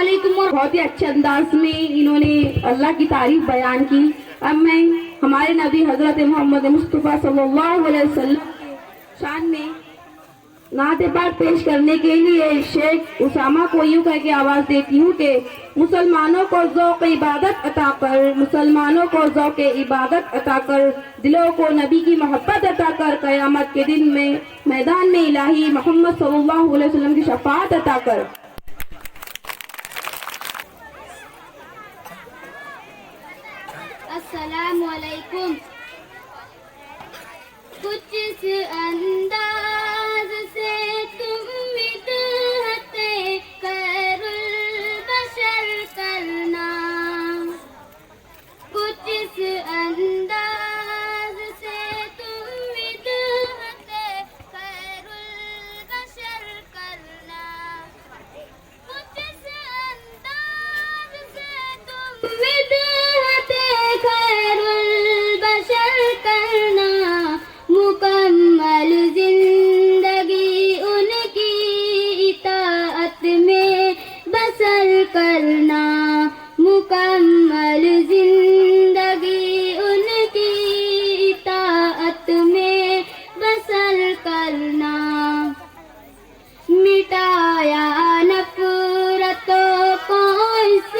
अलैकुम। बहुत ही अच्छे अंदाज में इन्होंने अल्लाह की तारीफ बयान की। अब मैं हमारे नबी हजरत मोहम्मद मुस्तफ़ा सल्लल्लाहु अलैहि वसल्लम के शान में नाते पाक पेश करने के लिए शेख उसामा को यूं कह के आवाज देती हूँ कि मुसलमानों को ज़ौक़ इबादत अता कर, मुसलमानों को ज़ौक़ इबादत अता कर, दिलों को नबी की मोहब्बत अता कर, क़यामत के दिन में मैदान में इलाही मोहम्मद सल्लल्लाहु अलैहि वसल्लम की शफाअत अता कर। अस्सलामु अलैकुम। कुछ इस अंदाज से तुम विदहते खैरुल बशर करना, कुछ इस अंदाज से तुम विदहते खैरुल बशर करना, कुछ इस अंदाज से तुम विदहते खैरुल बशर करना, मुकम्मल जिंदगी उनकी इताअत में बसर करना, मुकम्मल जिंदगी उनकी इताअत में बसर करना, मिटाया नफरतों को इस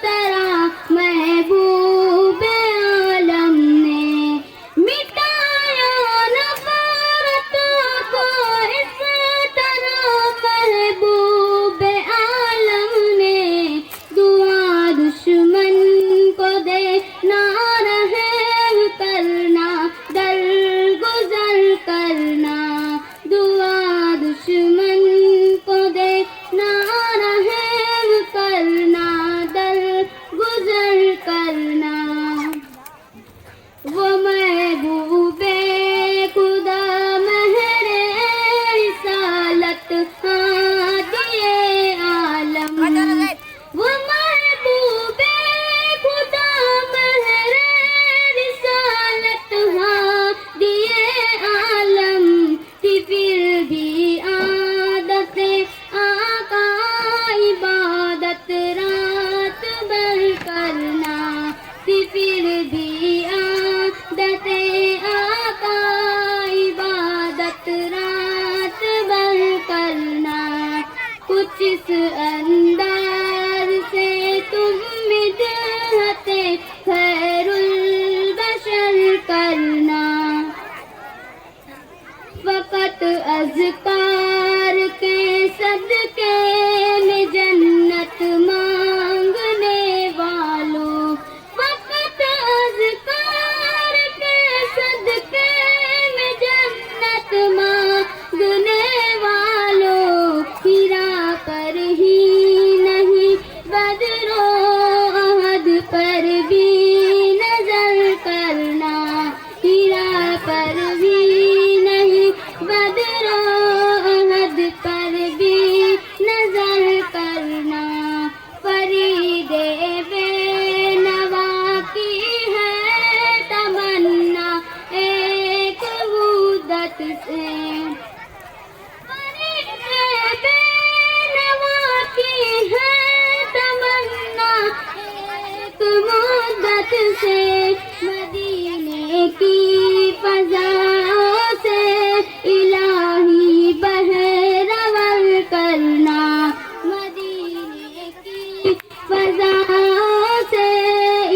तरह महबूब आलम ने, मिटाया नफरतों को इस तरह महबूब आलम ने, दुआ दुश्मन को देना रहम करना, दरगुजर करना, दुआ दुश्मन को देना रहम करना, दरगुजर करना, वो महबूबे खुदा महरे रिसालत हादिए आलम, वो महबूबे खुदा महरे रिसालत हादिए आलम, थी फिर भी आदते आका इबादत रात भर करना, थी फिर भी आदते आका इबादत रात भर करना, कुछ इस अंदाज से तुम मिदहते खैरुल बशर करना, फकत अज़कार के सदके में जन्नत मांगने वालों, फकत अज़कार के सदके में जन्नत मांगने वालों, हीरा पर ही नहीं बदरो अहद पर भी नजर करना, हीरा पर भी नहीं बदरो अहद पर भी नजर करना, फरीदे बेनवा की है तमन्ना एक मुद्दत से, फरीदे बेनवा की है तमन्ना एक मुद्दत से, मदीने की फज़ाओं से इलाही बहरवर करना, मदीने की फज़ाओं से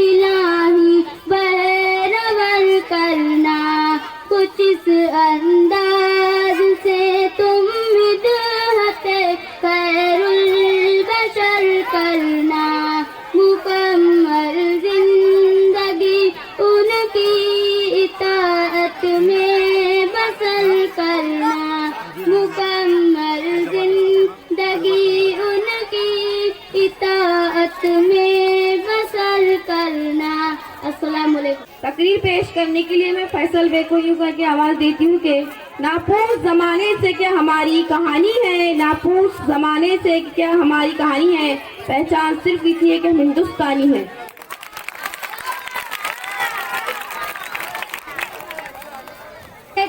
इलाही बहरवर करना, कुछ इस अंदाज से तुम विदहते खैरुल बशर करना, मुकम्मल जिंदगी उनकी इताअत में बसर करना, मुकम्मल जिंदगी उनकी इताअत में बसर करना। अस्सलाम वालेकुम। तकरीर पेश करने के लिए मैं फैसल बे को यूं करके आवाज देती हूँ कि नापूस जमाने से क्या हमारी कहानी है, नापूस जमाने से क्या हमारी कहानी है, पहचान सिर्फ इतनी है कि हम हिंदुस्तानी हैं।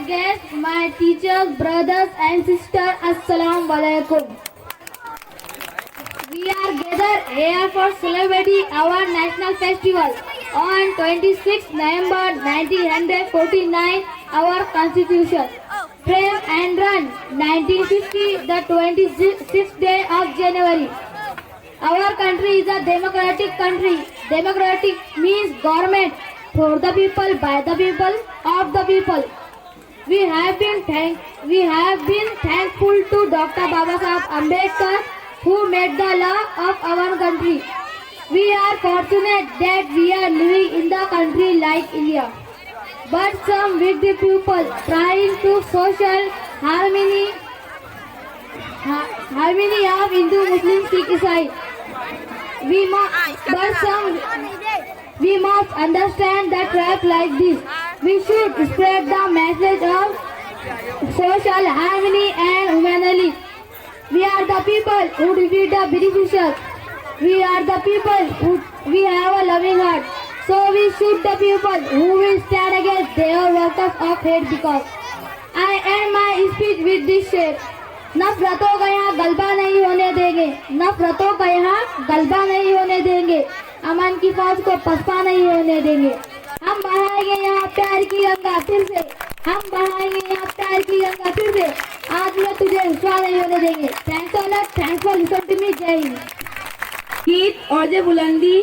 Guests, my teachers, brothers and sisters, Assalamu alaikum. We are gathered here for celebrating our national festival. On 26 November 1949, our constitution. Frame and run 1950, the 26th day of January. Our country is a democratic country. Democratic means government for the people, by the people, of the people. We have been thankful to Dr. Babasaheb Ambedkar, who made the law of our country. We are fortunate that we are living in the country like India. But some wicked people trying to social harmony of Hindu, Muslim, Sikh, Isai. We must understand the trap like this. We should spread the message of social harmony and humanity. We are the people who defeat the Britishers. We are the people we have a loving heart. So we shoot the people who will stand against their workers of hate because. I end my speech with this शेर. नफरतों का यहाँ गलबा नहीं होने देंगे. नफरतों का यहाँ गलबा नहीं होने देंगे. अमन की फौज को पसपा नहीं होने देंगे. हम बढ़ाएंगे यहाँ प्यार की गंगा फिर से. हम बढ़ाएंगे यहाँ प्यार की गंगा फिर से. आज मैं तुझे रुसवा नहीं होने देंगे. Thanks for listening to me. जय हिंद. गीत औजे बुलंदी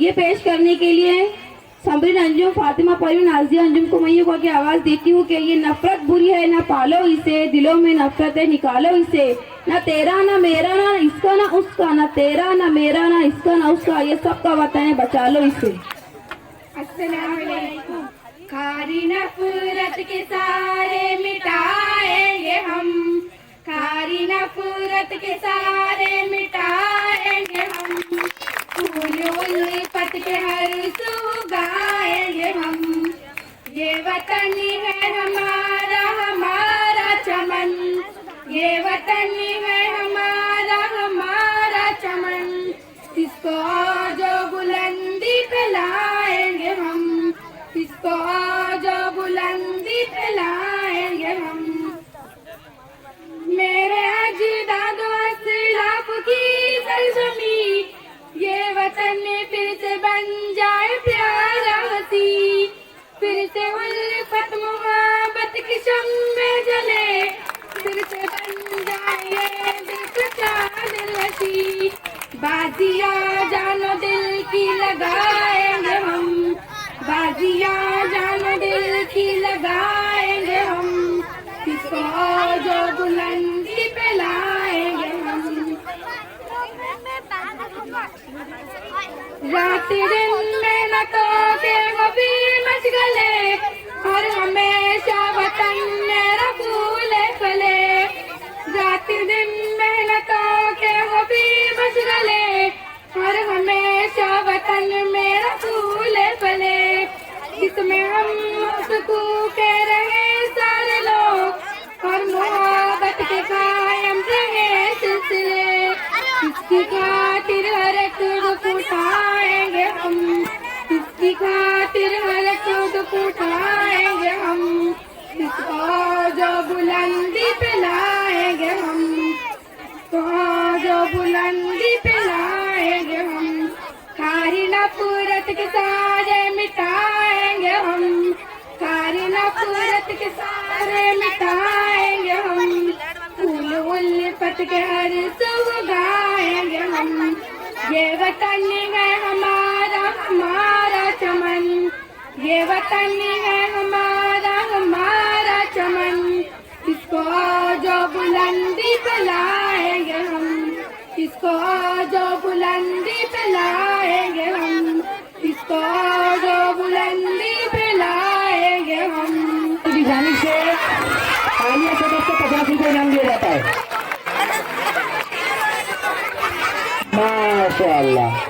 ये पेश करने के लिए समरीन अंजुम, फातिमा परवीन, नाजिया अंजुम को मैं ये आवाज देती हूँ कि ये नफरत बुरी है, ना पालो इसे, दिलों में नफरत है, निकालो इसे. ना तेरा ना मेरा ना इसका ना उसका, ना तेरा ना मेरा ना इसका ना उसका, ये सबका वतन है, बचा लो इसे. अस्सलाम वालेकुम. खारी नफरत के सारे मिटाएंगे हम. खारी नफरत के सारे मिटाएंगे हम. पत के हर सू गाएंगे हम. ये वतन है हमारा, हमारा चमन. ये वतन है हमारा, हमारा चमन. इसको जो बुलंदी पे लाएंगे हम. इसको जो बुलंदी पे लाएंगे हम. मेरे अजदादों असलाफ की सरजमी, ये वतन फिर से बन जाए प्यारा हसी. फिर से उल्फत मोहब्बत की शम्में जले. फिर से बन जाए दिल का दिल हसी. बाजिया जानो दिल की लगाएंगे हम. बाजिया जानो दिल की लगाएंगे हम. इसको जो बुलंदी पे लाएंगे हम. रात दिन मेहनतों के वो भी मशगले, और हमेशा वतन मेरा फूले फले. रात दिन मेहनतों के वो भी मशगले, और हमेशा वतन मेरा फूले फले. इसमें हम सुकून के रहे सारे लोग, और मोहब्बत के कायम रहे सिलसिले. इसकी खातिर हर एक दुख उठाएंगे हम. इसकी खातिर हर एक दुख उठाएंगे हम. इसको जो बुलंदी पे लाएंगे हम. इसको जो बुलंदी पे लाएंगे हम. खारी नफरत के सारे मिटाएंगे हम. खारी नफरत के सारे मिटाएंगे हम. फूल उल्फत के हर सू गाएंगे हम. ये वतन है हमारा, हमारा चमन. ये वतन है हमारा, हमारा चमन. इसको जो बुलंदी पे लाएंगे हम. इसको जो बुलंदी पे लाएंगे हम. इसको जो बुलंदी पे लाएंगे हम. की जानिब से आलिया सदस्य को 50 रुपये इनाम दिया जाता है. माशाअल्लाह.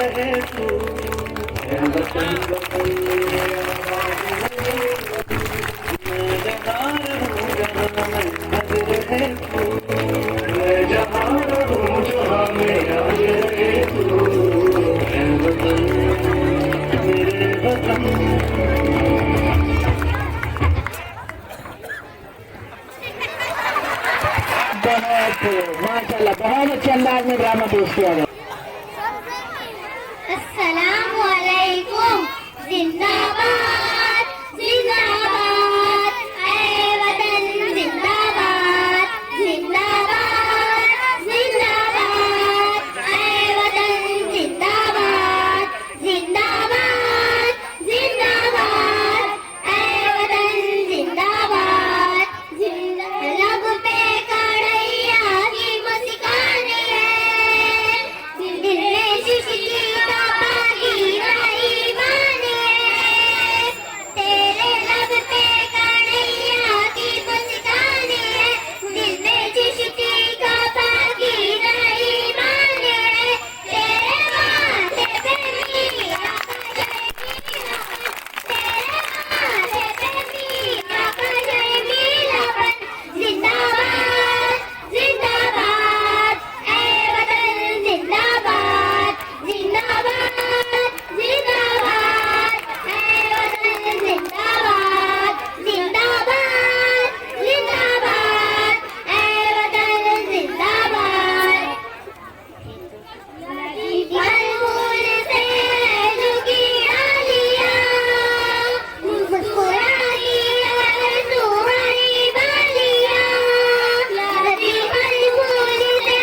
रहे तू ए वतन वतन मेरे आबाद रहे तू मैं जहाँ रहूँ जहाँ मैं याद रहे तू मैं जहाँ रहूँ जहाँ मैं याद रहे तू ए वतन मेरे वतन माशाल्लाह बहुत अच्छे अंदाज में ड्रामा पेश किया गया। अस्सलामु अलैकुम जिंदाबाद जिंदाबाद ऐ वतन जिंदाबाद जिंदाबाद जिंदाबाद ऐ वतन जिंदाबाद जिंदाबाद जिंदाबाद ऐ वतन जिंदाबाद लब पे कढ़ैया की मुस्कान है दिल में शिशि का पानी रही मान है तेरे लब पे कढ़ैया की मुस्कान है दिल में शिशि का पानी रही मान है तेरे माथे पे मीरा का तेरे माथे पे मीरा का जय मीरापन जिंदाबाद जिंदाबाद ऐ वतन जिंदाबाद जिंदाबाद जिंदाबाद ऐ वतन जिंदाबाद जिंदाबाद जिंदाबाद ऐ वतन जिंदाबाद फल-फूल से झुकी डालियाँ मुस्कुराती है तुम्हारी बालियाँ लहरी फल-फूल से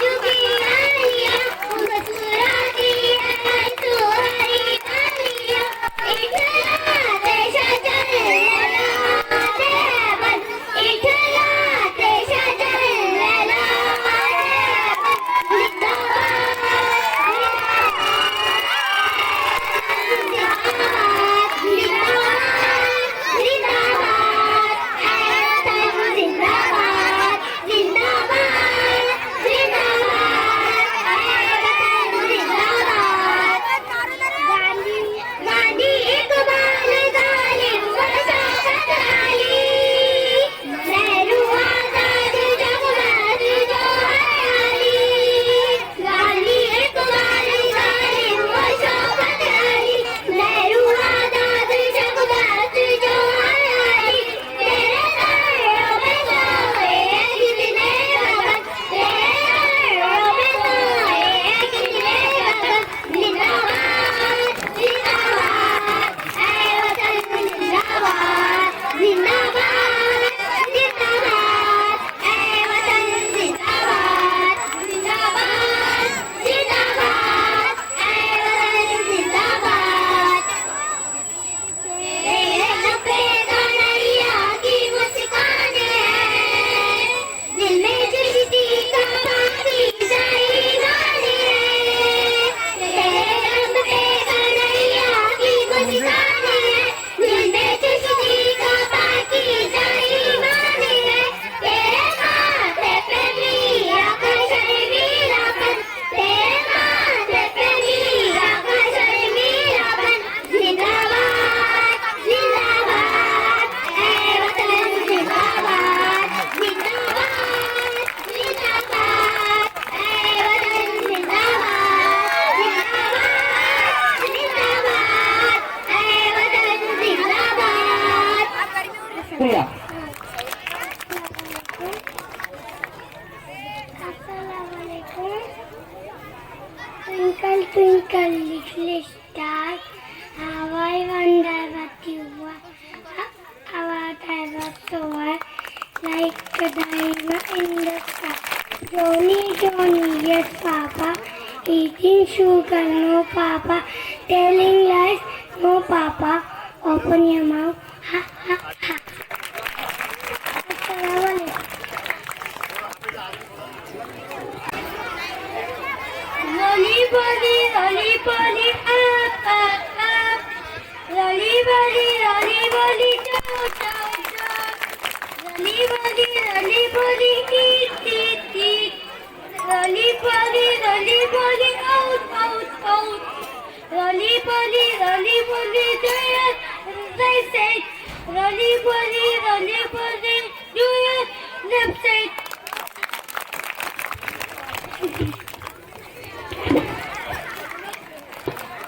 झुकी डालियाँ मुस्कुराती है तुम्हारी बालियाँ इठलाते शजर लहराते बन इठलाते शजर लहराते बन गांधी इकबाल जालिम वशाकत आली नेहरू आजाद जगमग जो हरियाली गांधी इकबाल जालिम वशाकत आली नेहरू आजाद जगमग जो हरियाली तेरे नारों में सोए कितने वतन तेरे नारों में सोए कितने वतन जिंदाबाद जिंदाबाद ऐ वतन जिंदाबाद जिंदाबाद जिंदाबाद ऐ वतन जिंदाबाद जिंदाबाद जिंदाबाद ऐ वतन जिंदाबाद तेरे लब पे कढ़ैया की मुस्कान है दिल में जुश्ती का पानी जाई मान है तेरे लब पे कढ़ैया की मुस्कान है दिल में जुश्ती का पानी जाई मान है तेरे माथे पे मीरा का शर्मीलापन तेरे माथे पे मीरा का शर्मीलापन जिंदाबाद जिंदाबाद ऐ वतन जिंदाबाद जिंदाबाद जिंदाबाद ऐ वतन जिंदाबाद जिंदाबाद जिंदाबाद ऐ वतन जिंदाबाद प्रिया Twinkle, twinkle, little star, how I wonder what you are. How I was so like a diamond in the sky. Johnny, Johnny, yes, Papa. Eating sugar, no, Papa. Telling lies, no, Papa. Open your mouth, ha, ha, ha. Assalamualaikum. Lolly Polly, up, up, up. Lolly Polly, chow, chow, chow. Lolly Polly, eat, eat, eat. Roly poly, out, out, out. Roly poly, do it right side. Roly poly, do it left side.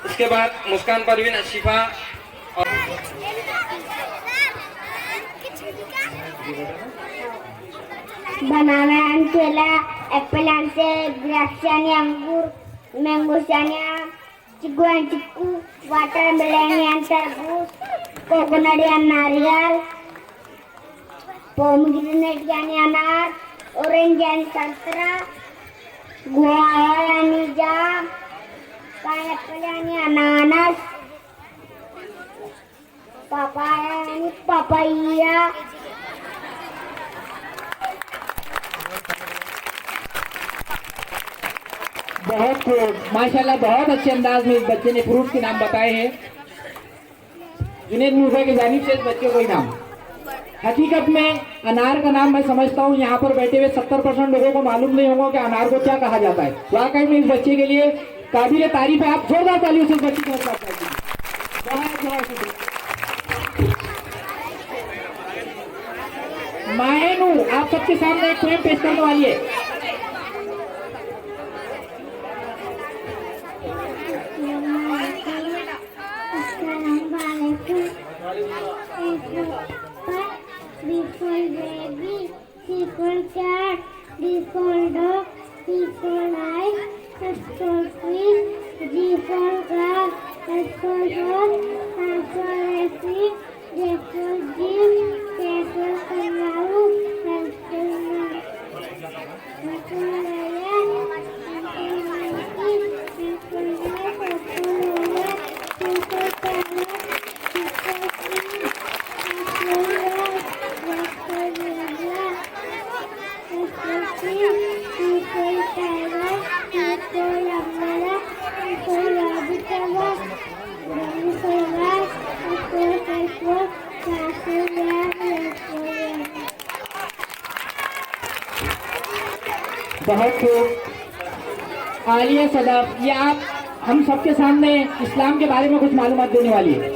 इसके बाद मुस्कान परवीन, अशीफा और Banana and kela, apple and sale, grapes and angur, mangoes and chiku and chiku, watermelon and tarboos, coconut and nariyal, pomegranate and anar, orange and santra, guava and jam, pineapple and ananas, papaya and papaya. बहुत खूब, माशाल्लाह, बहुत अच्छे अंदाज में इस बच्चे ने फ्रूट के नाम बताए हैं। जुनेद मूसा की जानिब से इस बच्चे को इनाम। हकीकत में अनार का नाम मैं समझता हूँ यहाँ पर बैठे हुए 70% लोगों को मालूम नहीं होगा कि अनार को क्या कहा जाता है। वाकई में इस बच्चे के लिए काबिल तारीफ है। आप जोरदार तालियों से इस बच्चे की हौसला अफजाई कीजिए। बहुत शुक्रिया। मायनू आप सबके सामने एक फ्रेम पेश करने वाली है। B for baby, C for cat, D for dog, E for knife, F for fish, G for car, H for horse, I for rabbit, J for jeep, K for kangaroo, L for mouse, M for lion, N for monkey, N for rat, O for owl, Q for parrot, Q for king, R for rat, S for zebra, S for fish, T for tiger, U for umbrella, V for rabbit, W for rat, X for xbox, Y for yak, Z for yak. बहुत खूब। आलिया सदफ, ये आप हम सबके सामने इस्लाम के बारे में कुछ मालूमात देने वाली है।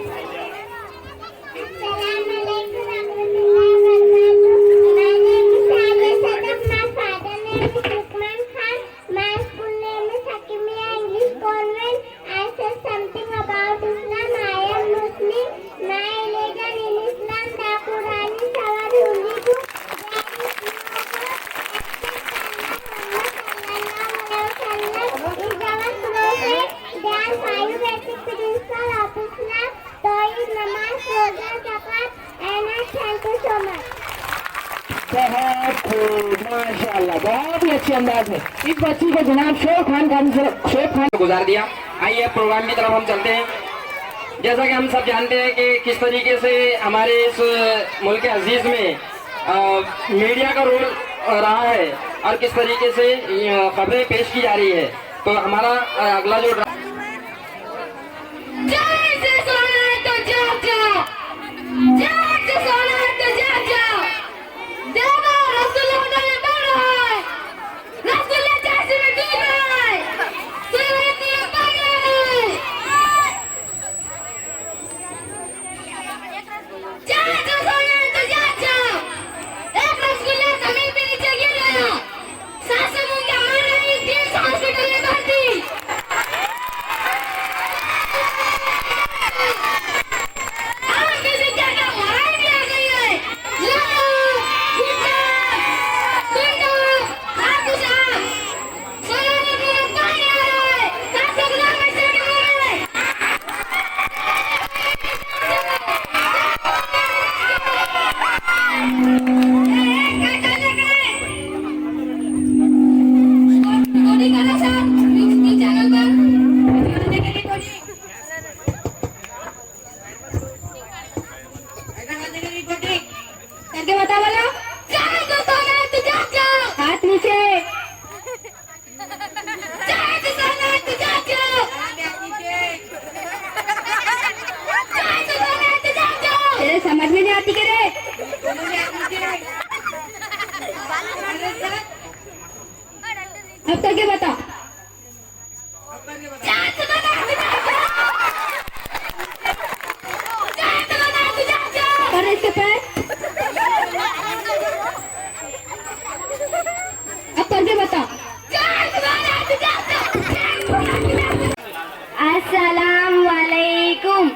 बहुत खूब, माशाल्लाह, बहुत ही अच्छे अंदाज में इस बच्ची को जनाब शोएब खान गुजार दिया। आइए प्रोग्राम की तरफ हम चलते हैं। जैसा कि हम सब जानते हैं कि किस तरीके से हमारे इस मुल्क अजीज में मीडिया का रोल रहा है और किस तरीके से खबरें पेश की जा रही है। तो हमारा अगला जो समझ में नहीं आती के रे अब करके बता। कर इसके पैर। अब करके बता। अस्सलाम वालेकुम।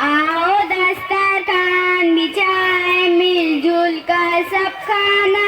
आओ दस्तरखान बिछाए, मिलजुल कर सब खाना